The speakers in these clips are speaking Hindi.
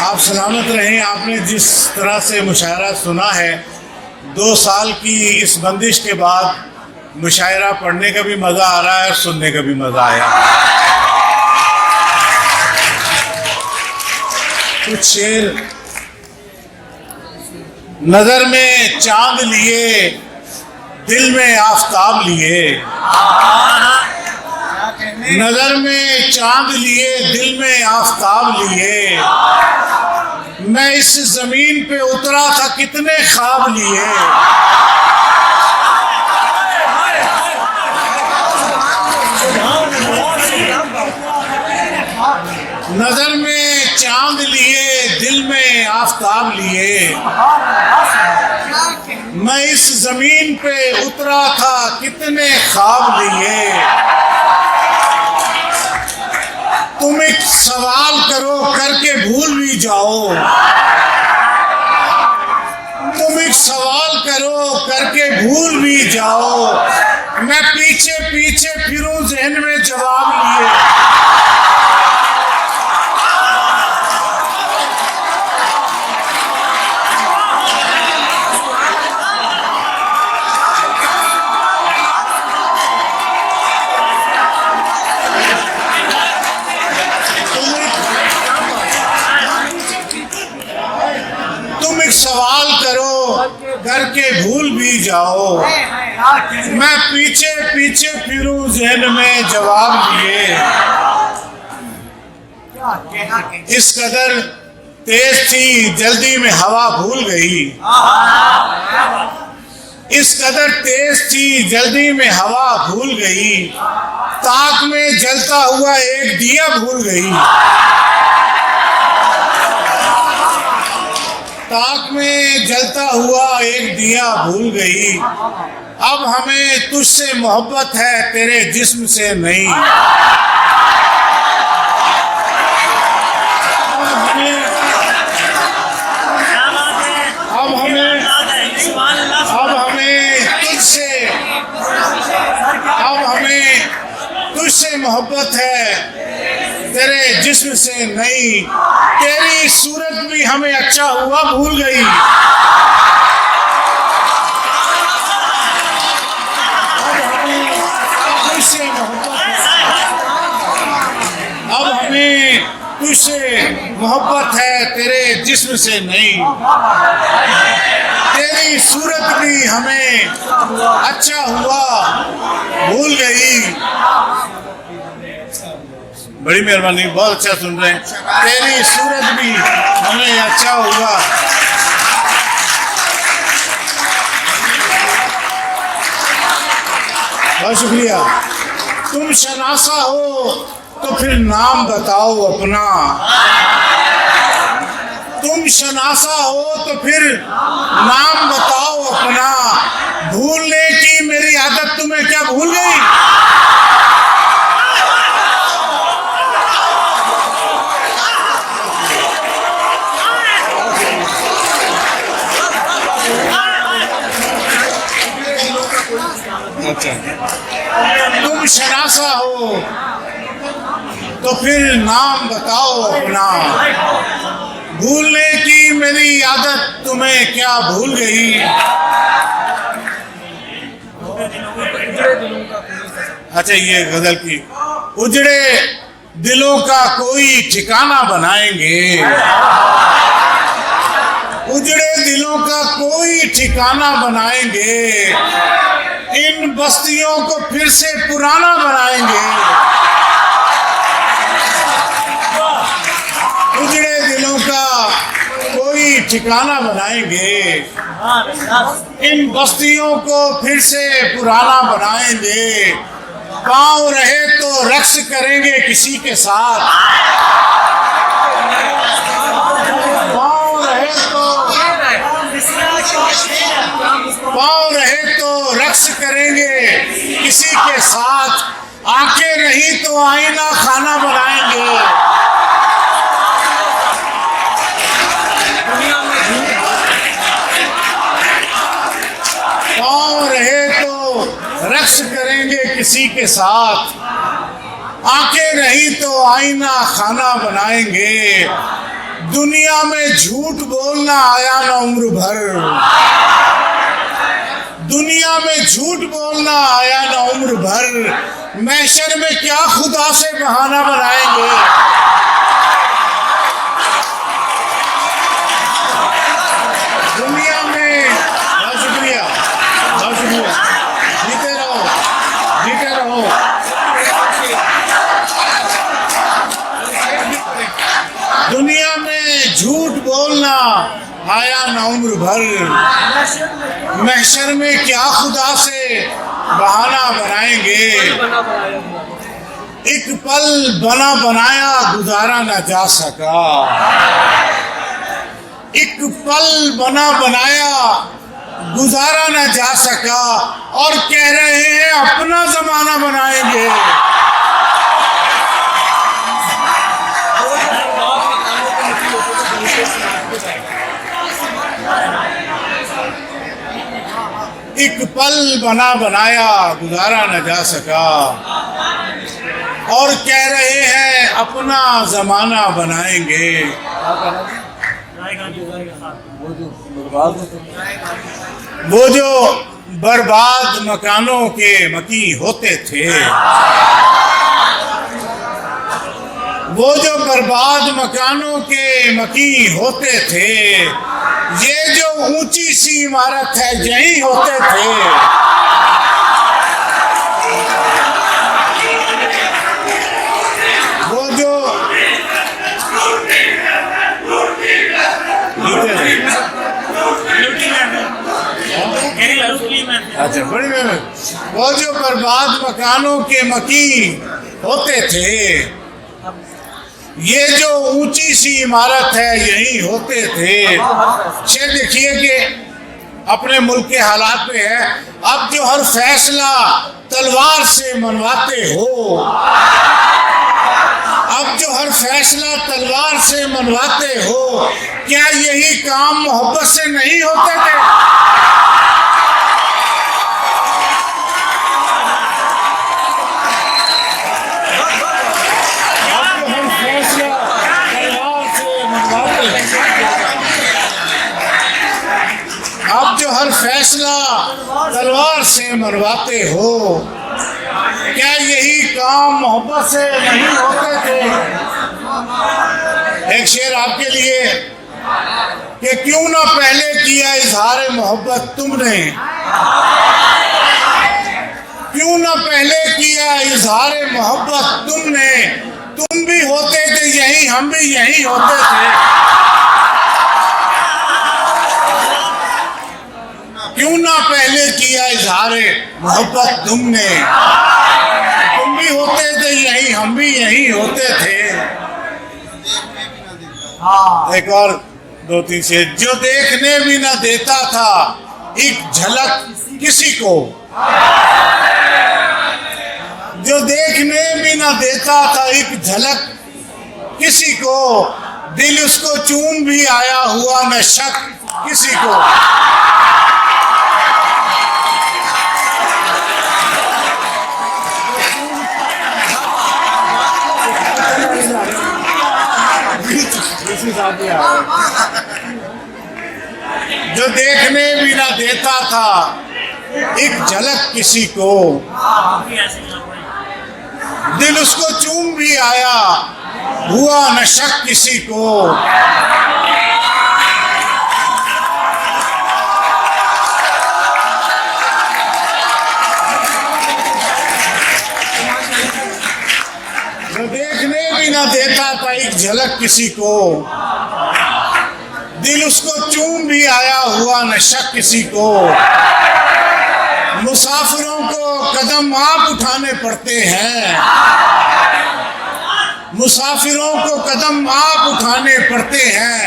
आप सलामत रहें। आपने जिस तरह से मुशायरा सुना है, 2 साल की इस बंदिश के बाद मुशायरा पढ़ने का भी मज़ा आ रहा है और सुनने का भी मज़ा आया। कुछ शेर। नज़र में चांद लिए, दिल में आफताब लिए, नजर में चांद लिए, दिल में आफताब लिए, मैं इस जमीन पे उतरा था कितने ख्वाब लिए। नजर में चांद लिए, दिल में आफताब लिए, मैं इस जमीन पे उतरा था कितने ख्वाब लिए। तुम एक सवाल करो करके भूल भी जाओ, तुम एक सवाल करो करके भूल भी जाओ, मैं पीछे पीछे फिरूं ज़हन में जवाब लिए। सवाल करो करके भूल भी जाओ, मैं पीछे पीछे फिरूं ज़हन में जवाब लिए। इस कदर तेज थी जल्दी में हवा भूल गई, इस कदर तेज थी जल्दी में हवा भूल गई, ताक में जलता हुआ एक दिया भूल गई, ताक में जलता हुआ एक दिया भूल गई। अब हमें तुझसे मोहब्बत है तेरे जिस्म से नहीं। अब हमें तुझसे मोहब्बत है तेरे जिस्म से नहीं। तेरी सूरत भी हमें अच्छा हुआ भूल गई। अब हमें तुझसे मोहब्बत है तेरे जिस्म से नहीं। तेरी सूरत भी हमें अच्छा हुआ भूल गई। बड़ी मेहरबानी, बहुत अच्छा सुन रहे हैं। तेरी सूरत भी हमें अच्छा हुआ। बहुत शुक्रिया। तुम शनासा हो तो फिर नाम बताओ अपना, तुम शनासा हो तो फिर नाम बताओ अपना। भूलने की मेरी आदत तुम्हें क्या भूल गई? तुम शनासा हो तो फिर नाम बताओ अपना। भूलने की मेरी आदत तुम्हें क्या भूल गई? अच्छा, ये गजल की। उजड़े दिलों का कोई ठिकाना बनाएंगे, उजड़े दिलों का कोई ठिकाना बनाएंगे, इन बस्तियों को फिर से पुराना बनाएंगे। उजड़े दिलों का कोई ठिकाना बनाएंगे, इन बस्तियों को फिर से पुराना बनाएंगे। पाँव रहे तो रक्स करेंगे किसी के साथ, पाँव रहे तो रक्स करेंगे किसी के साथ। आंखें नहीं तो आईना खाना बनाएंगे। पाँव रहे तो रक्स करेंगे किसी के साथ, आंखें नहीं तो आईना खाना बनाएंगे। दुनिया में झूठ बोलना आया न उम्र भर, दुनिया में झूठ बोलना आया न उम्र भर, महशर में क्या खुदा से बहाना बनाएंगे। दुनिया में बहुत शुक्रिया, बहुत शुक्रिया, जीते रहो, जीते रहो। दुनिया में झूठ बोलना आया न उम्र भर, महशर में क्या खुदा से बहाना बनाएंगे। एक पल बना बनाया गुजारा न जा सका, एक पल बना बनाया गुजारा न जा सका, और कह रहे हैं अपना जमाना बनाएंगे। एक पल बना बनाया गुजारा न जा सका, और कह रहे हैं अपना जमाना बनाएंगे। वो जो बर्बाद मकानों के मकी होते थे, वो जो बर्बाद मकानों के मकी होते थे, ये जो ऊंची सी इमारत है यही होते थे। वो जो अच्छा बड़ी वो जो बर्बाद मकानों के मकी होते थे, ये जो ऊंची सी इमारत है यही होते थे। शेर देखिए कि अपने मुल्क के हालात पे है, अब जो हर फैसला तलवार से मनवाते हो, अब जो हर फैसला तलवार से मनवाते हो, क्या यही काम मोहब्बत से नहीं होते थे। अब जो हर फैसला तलवार से मनवाते हो, क्या यही काम मोहब्बत से नहीं होते थे। एक शेर आपके लिए कि क्यों ना पहले किया इजहार मोहब्बत तुमने, क्यों ना पहले किया इजहार मोहब्बत तुमने, तुम भी होते थे यही हम भी यही होते थे। क्यों ना पहले किया इजहार मोहब्बत तुमने, तुम भी होते थे यही हम भी यही होते थे। एक और दो तीन से, जो देखने भी ना देता था एक झलक किसी को, जो देखने भी ना देता था एक झलक किसी को, दिल उसको चूम भी आया हुआ न शक किसी को। जो देखने भी ना देता था एक झलक किसी को, दिल उसको चूम भी आया हुआ न शक किसी को। जो देखने भी ना देता था एक झलक किसी को, दिल उसको चूम भी आया हुआ न शक किसी को। मुसाफिरों को कदम आप उठाने पड़ते हैं, मुसाफिरों को कदम आप उठाने पड़ते हैं,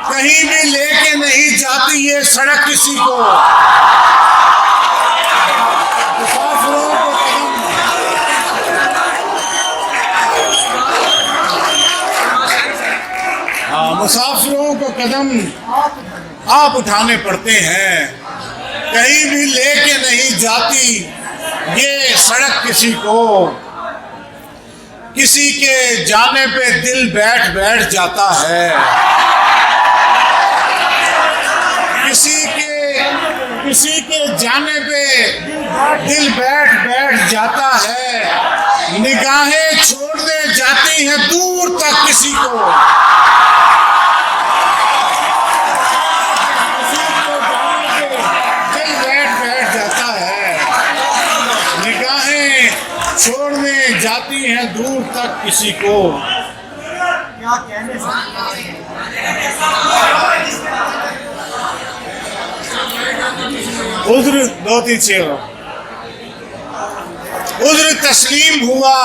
कहीं भी लेके नहीं जाती ये सड़क किसी को। मुसाफिरों को मुसाफिरों को कदम आप उठाने पड़ते हैं, कहीं भी लेके नहीं जाती ये सड़क किसी को। किसी के जाने पे दिल बैठ बैठ जाता है, किसी के जाने पे दिल बैठ बैठ जाता है, निगाहें छोड़ने जाती हैं दूर तक किसी को। दिल बैठ बैठ जाता है, निगाहें छोड़ने जाती हैं दूर तक किसी को। क्या कहने उज्र दो तीन से उज्र तस्लीम हुआ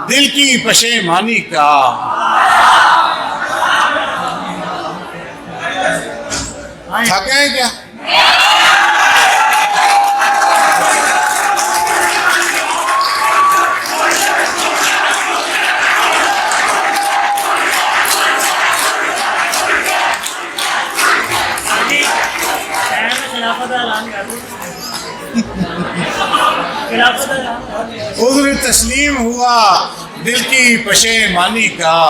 दिल की पशेमानी का। थके हैं क्या? उज्र तस्लीम हुआ दिल की पशेमानी का,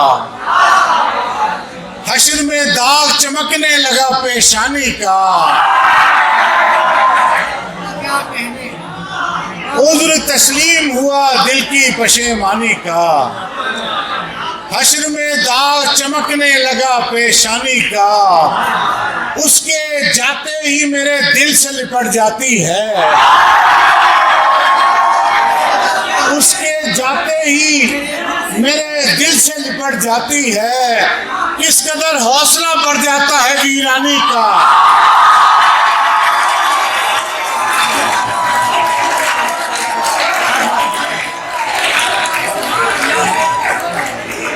हश्र में दाग चमकने लगा पेशानी का। उज्र तस्लीम हुआ दिल की पशेमानी का, हश्र में दाग चमकने लगा पेशानी का। उसके जाते ही मेरे दिल से लिपट जाती है, उसके जाते ही मेरे दिल से लिपट जाती है। किस कदर हौसला बढ़ जाता है वीरानी का।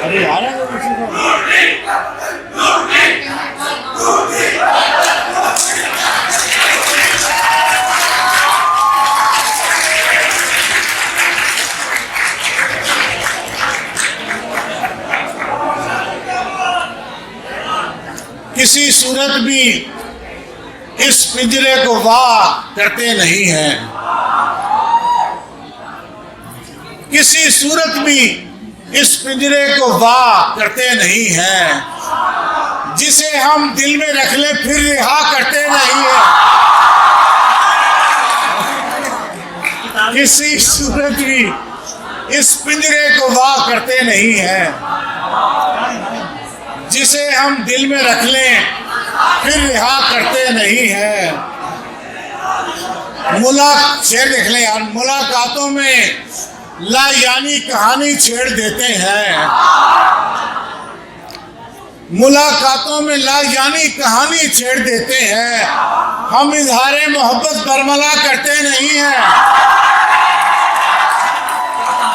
अरे यार किसी सूरत भी इस पिंजरे को वाह करते नहीं हैं, किसी सूरत भी इस पिंजरे को वाह करते नहीं हैं। जिसे हम दिल में रख ले फिर रिहा करते नहीं हैं। किसी सूरत भी इस पिंजरे को वाह करते नहीं हैं। जिसे हम दिल में रख लें फिर रिहा करते नहीं है। शेर देख लें यार, मुलाकातों में ला यानी कहानी छेड़ देते हैं। मुलाकातों में ला यानी कहानी छेड़ देते हैं। हम इजहारे मोहब्बत बरमला करते नहीं हैं।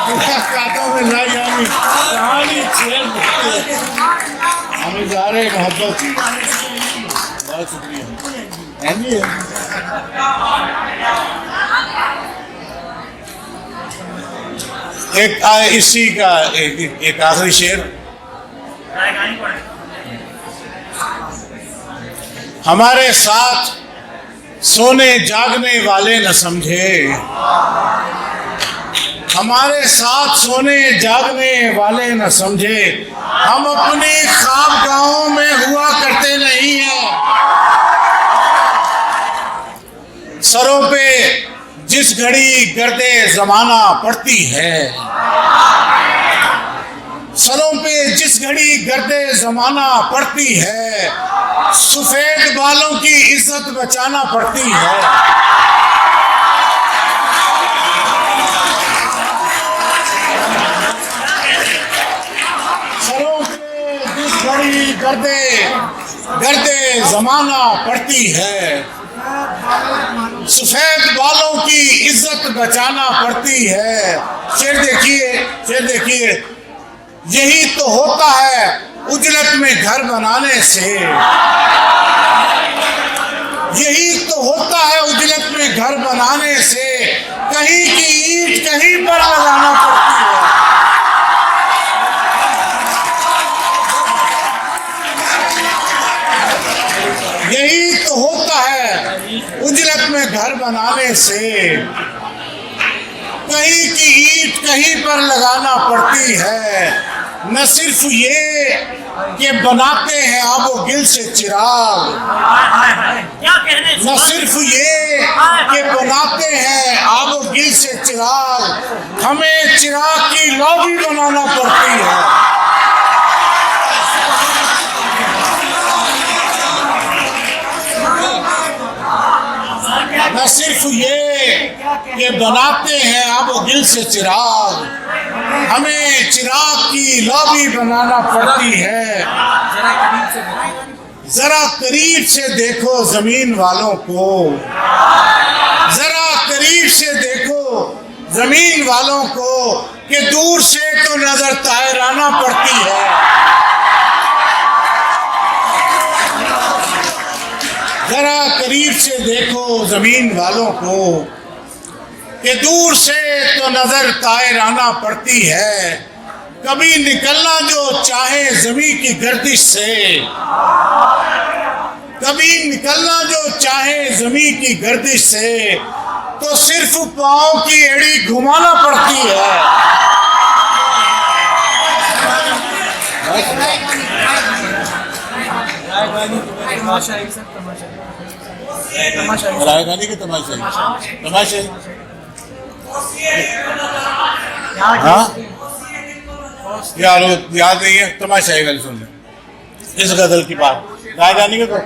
मुलाकातों में ला यानी कहानी छेड़ देते हैं। हम इजहारे मोहब्बत। बहुत शुक्रिया। एक इसी का एक आखिरी शेर। हमारे साथ सोने जागने वाले न समझे, हमारे साथ सोने जागने वाले न समझे। हम अपनी ख्वाबगाहों में हुआ करते नहीं हैं। सरों पे जिस घड़ी गर्दे जमाना पड़ती है, सरों पे जिस घड़ी गर्दे जमाना पड़ती है, सफेद बालों की इज्जत बचाना पड़ती है। सरों पे जिस घड़ी गर्दे जमाना पड़ती है, सफेद बालों की इज्जत बचाना पड़ती है। शेर देखिए, यही तो होता है उजलत में घर बनाने से, यही तो होता है उजलत में घर बनाने से। कहीं की ईंट कहीं पर लगाना पड़ती है। यही तो होता है उजलत में घर बनाने से। कहीं की ईंट कहीं पर लगाना पड़ती है। न सिर्फ ये कि बनाते हैं आबो गिल से चिराग, क्या कहने न सिर्फ ये कि बनाते हैं आबो गिल से चिराग, हमें चिराग की लौ भी बनाना पड़ती है। न सिर्फ ये कि बनाते हैं आबो गिल से चिराग, हमें चिराग की लौ भी बनाना पड़ती है। जरा करीब से देखो जमीन वालों को, जरा करीब से देखो जमीन वालों को, कि दूर से तो नजर तायराना पड़ती है। जरा करीब से देखो जमीन वालों को, कि दूर से तो नजर तायराना पड़ती है। कभी निकलना जो चाहे जमीन की गर्दिश से, कभी निकलना जो चाहे जमीन की गर्दिश से, तो सिर्फ पाँव की एड़ी घुमाना पड़ती है। रायगानी के तमाशाई हाँ यार याद नहीं है, तमाशाई गल सुन ले इस गजल की बात। रायगानी के तो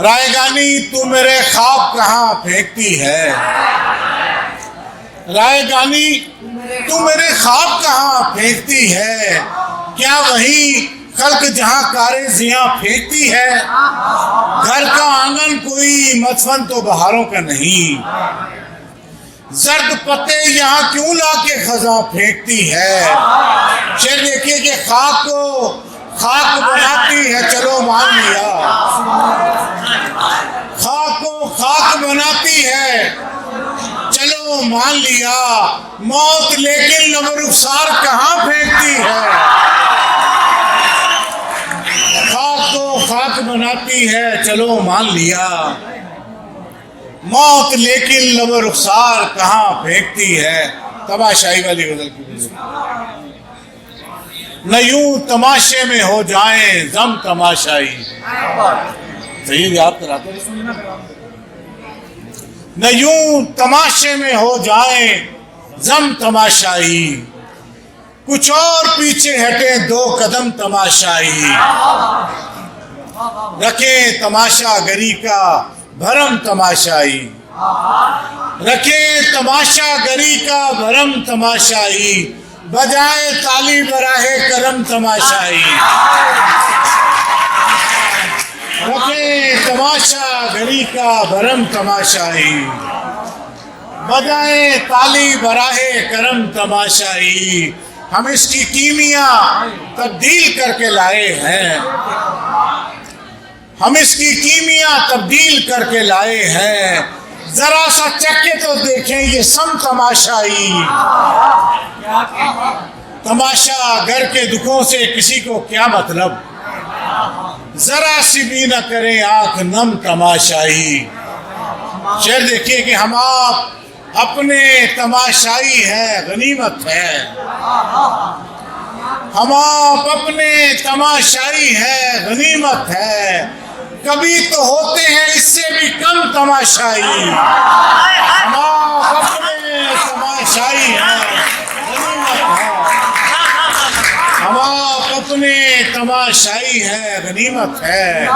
रायगानी तू मेरे ख्वाब कहाँ फेंकती है, रायगानी तू मेरे ख्वाब कहाँ फेंकती है, क्या वही खल्क जहाँ कारे जियां फेंकती है। घर का आंगन कोई मदफन तो बहारों का नहीं, जर्द पत्ते यहाँ क्यों लाके खजा फेंकती है। शेर देखिए कि खाक को खाक बनाती है, चलो मान लिया, खाक को खाक बनाती है, चलो मान लिया। मौत लेकिन लब रुखसार कहाँ फेंकती है, खाक को खाक बनाती है, चलो मान लिया। मौत लेकिन लब रुखसार कहाँ फेंकती है। तमाशाई वाली गजल की न यूं तमाशे में हो जाएं जम तमाशाई, सही याद कराते, न यूं तमाशे में हो जाएं जम तमाशाई, कुछ और पीछे हटे दो कदम तमाशाई। रखे तमाशा गरी का भरम तमाशाई, रखे तमाशा गरी का भरम तमाशाई, बजाए ताली बराहे करम तमाशाई। रखे तमाशा गरी का भरम तमाशाई, बजाए ताली बराहे करम तमाशाई। हम इसकी कीमिया तब्दील करके लाए हैं, हम इसकी कीमिया तब्दील करके लाए हैं। जरा सा चक्के तो देखें ये सम तमाशाई। तमाशा घर के दुखों से किसी को क्या मतलब, जरा सी भी न करें आंख नम तमाशाई। शेर देखिए कि हम आप अपने तमाशाई है, गनीमत है। हम आप अपने तमाशाई है, गनीमत है। कभी तो होते हैं इससे भी कम तमाशाई। हम आप अपने तमाशाई है, गनीमत है। हम आप अपने तमाशाई है, गनीमत है।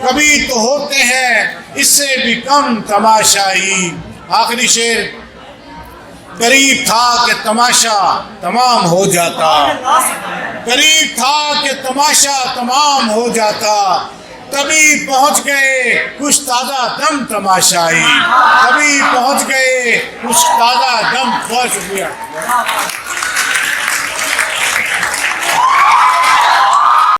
कभी तो होते हैं इससे भी कम तमाशाई। आखिरी शेर, करीब था कि तमाशा तमाम हो जाता, करीब था कि तमाशा तमाम हो जाता, तभी पहुंच गए कुछ ताज़ा दम तमाशाई, तभी पहुंच गए कुछ ताज़ा दम। बहुत शुक्रिया।